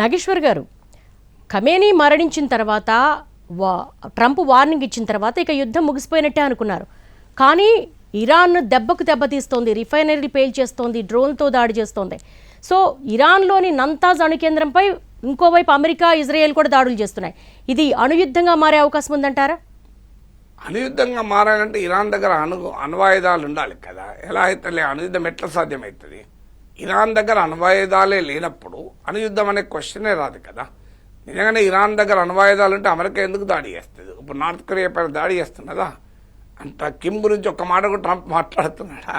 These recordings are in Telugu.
నాగేశ్వర్ గారు, ఖమేనీ మరణించిన తర్వాత ట్రంప్ వార్నింగ్ ఇచ్చిన తర్వాత ఇక యుద్ధం ముగిసిపోయినట్టే అనుకున్నారు. కానీ ఇరాన్ దెబ్బకు దెబ్బతీస్తోంది, రిఫైనరీలు పేల్చేస్తోంది, డ్రోన్తో దాడి చేస్తోంది. సో ఇరాన్లోని నంతాజ్ అణుకేంద్రంపై ఇంకోవైపు అమెరికా, ఇజ్రాయెల్ కూడా దాడులు చేస్తున్నాయి. ఇది అణుయుద్ధంగా మారే అవకాశం ఉందంటారా? అణుయుద్ధంగా మారాలంటే ఇరాన్ దగ్గర అణ్వాయుధాలు ఉండాలి కదా. ఎలా అయితే అణుయుద్ధం ఎట్లా సాధ్యమవుతుంది? ఇరాన్ దగ్గర అణ్వాయుధాలే లేనప్పుడు అణుయుద్ధం అనే క్వశ్చనే రాదు కదా. నిజంగానే ఇరాన్ దగ్గర అణ్వాయుధాలు ఉంటే అమెరికా ఎందుకు దాడి చేస్తుంది? ఇప్పుడు నార్త్ కొరియా పైన దాడి చేస్తున్నదా? అంత కిమ్ గురించి ఒక్క మాట కూడా ట్రంప్ మాట్లాడుతున్నాడా?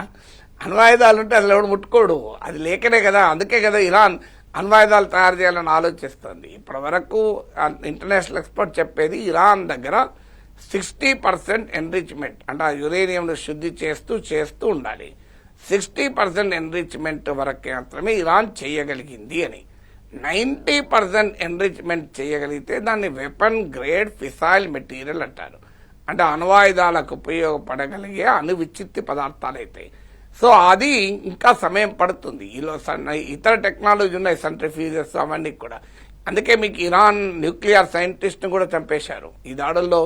అణ్వాయుధాలు ఉంటే అసలు ఎవడు ముట్టుకోడు, అది లేకనే కదా. అందుకే కదా ఇరాన్ అణ్వాయుధాలు తయారు చేయాలని ఆలోచిస్తుంది. ఇప్పటి వరకు ఇంటర్నేషనల్ ఎక్స్పర్ట్ చెప్పేది ఇరాన్ దగ్గర 60% ఎన్రిచ్మెంట్, అంటే ఆ యురేనియంను శుద్ధి చేస్తూ ఉండాలి. 60% ఎన్రిచ్మెంట్ వరకు మాత్రమే ఇరాన్ చేయగలిగింది అని. 90% ఎన్రిచ్మెంట్ చేయగలిగితే దాన్ని వెపన్ గ్రేడ్ ఫిసైల్ మెటీరియల్ అంటారు. అంటే అణ్వాయుధాలకు ఉపయోగపడగలిగే అణువిచ్చిత్తి పదార్థాలు అవుతాయి. సో అది ఇంకా సమయం పడుతుంది. ఇతర టెక్నాలజీ ఉన్నాయి, సెంట్రిఫ్యూజెస్ అవన్నీ కూడా. అందుకే మీకు ఇరాన్ న్యూక్లియర్ సైంటిస్ట్ని కూడా చంపేశారు. ఈ దాడుల్లో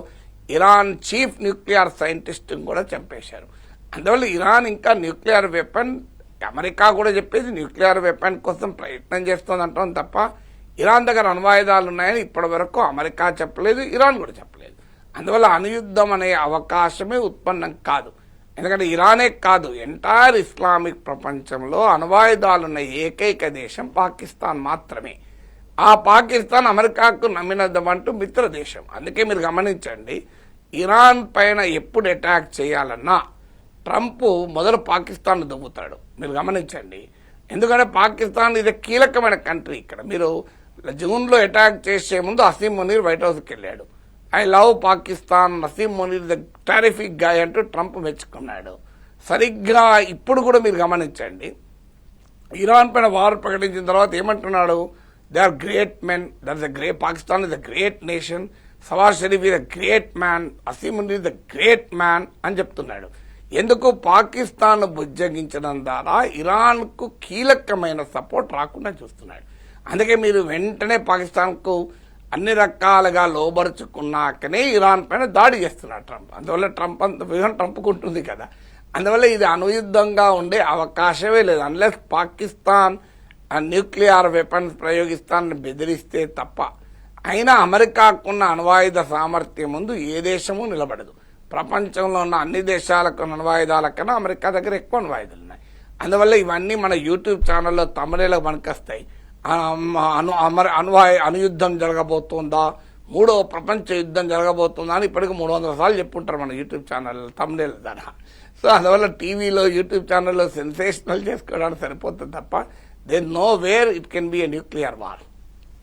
ఇరాన్ చీఫ్ న్యూక్లియర్ సైంటిస్ట్ని కూడా చంపేశారు. అందువల్ల ఇరాన్ ఇంకా న్యూక్లియర్ వెపన్, అమెరికా కూడా చెప్పేది న్యూక్లియర్ వెపన్ కోసం ప్రయత్నం చేస్తుంది అంటాం తప్ప ఇరాన్ దగ్గర అణ్వాయుధాలు ఉన్నాయని ఇప్పటి వరకు అమెరికా చెప్పలేదు, ఇరాన్ కూడా చెప్పలేదు. అందువల్ల అణుయుద్ధం అనే అవకాశమే ఉత్పన్నం కాదు. ఎందుకంటే ఇరానే కాదు, ఎంటైర్ ఇస్లామిక్ ప్రపంచంలో అణ్వాయుధాలున్న ఏకైక దేశం పాకిస్తాన్ మాత్రమే. ఆ పాకిస్తాన్ అమెరికాకు నమ్మినద్దామంటూ మిత్ర దేశం. అందుకే మీరు గమనించండి, ఇరాన్ పైన ఎప్పుడు అటాక్ చేయాలన్నా ట్రంప్ మొదలు పాకిస్తాన్ దువ్వుతాడు. మీరు గమనించండి, ఎందుకంటే పాకిస్తాన్ ఇది కీలకమైన కంట్రీ. ఇక్కడ మీరు జూన్లో అటాక్ చేసే ముందు అసీం మునీర్ వైట్ హౌస్కి వెళ్ళాడు. I love Pakistan, Asim Munir the terrific guy అంటూ ట్రంప్ మెచ్చుకున్నాడు. సరిగ్గా ఇప్పుడు కూడా మీరు గమనించండి, ఇరాన్ పైన వార్ ప్రకటించిన తర్వాత ఏమంటున్నాడు? They are great men, that is great, Pakistan is the great nation, Nawaz Sharif is the great man, Asim Munir the great man అని చెప్తున్నాడు. ఎందుకు? పాకిస్తాన్ బుజ్జగించడం ద్వారా ఇరాన్కు కీలకమైన సపోర్ట్ రాకుండా చూస్తున్నాడు. అందుకే మీరు వెంటనే పాకిస్తాన్కు అన్ని రకాలుగా లోబరుచుకున్నాకనే ఇరాన్ పైన దాడి చేస్తున్నాడు ట్రంప్. అందువల్ల ట్రంప్ అంత వ్యూహం ట్రంప్కు ఉంటుంది కదా. అందువల్ల ఇది అణుయుద్ధంగా ఉండే అవకాశమే లేదు, అన్లెస్ పాకిస్తాన్ న్యూక్లియర్ వెపన్స్ ప్రయోగిస్తానని బెదిరిస్తే తప్ప. అయినా అమెరికాకున్న అణ్వాయుధ సామర్థ్యం ముందు ఏ దేశము నిలబడదు. ప్రపంచంలో ఉన్న అన్ని దేశాలకు అణ్వాయుధాల కన్నా అమెరికా దగ్గర ఎక్కువ అణ్వాయుధాలు ఉన్నాయి. అందువల్ల ఇవన్నీ మన యూట్యూబ్ ఛానల్లో తమిళలో పనికొస్తాయి. అణుయుద్ధం జరగబోతుందా, మూడవ ప్రపంచ యుద్ధం జరగబోతుందా అని ఇప్పటికి 300 సార్లు చెప్పుంటారు మన యూట్యూబ్ ఛానల్ తమిళ ద్వారా. సో అందువల్ల టీవీలో యూట్యూబ్ ఛానల్లో సెన్సేషనల్ చేసుకోవడానికి సరిపోతుంది తప్ప they know where it can be a nuclear war.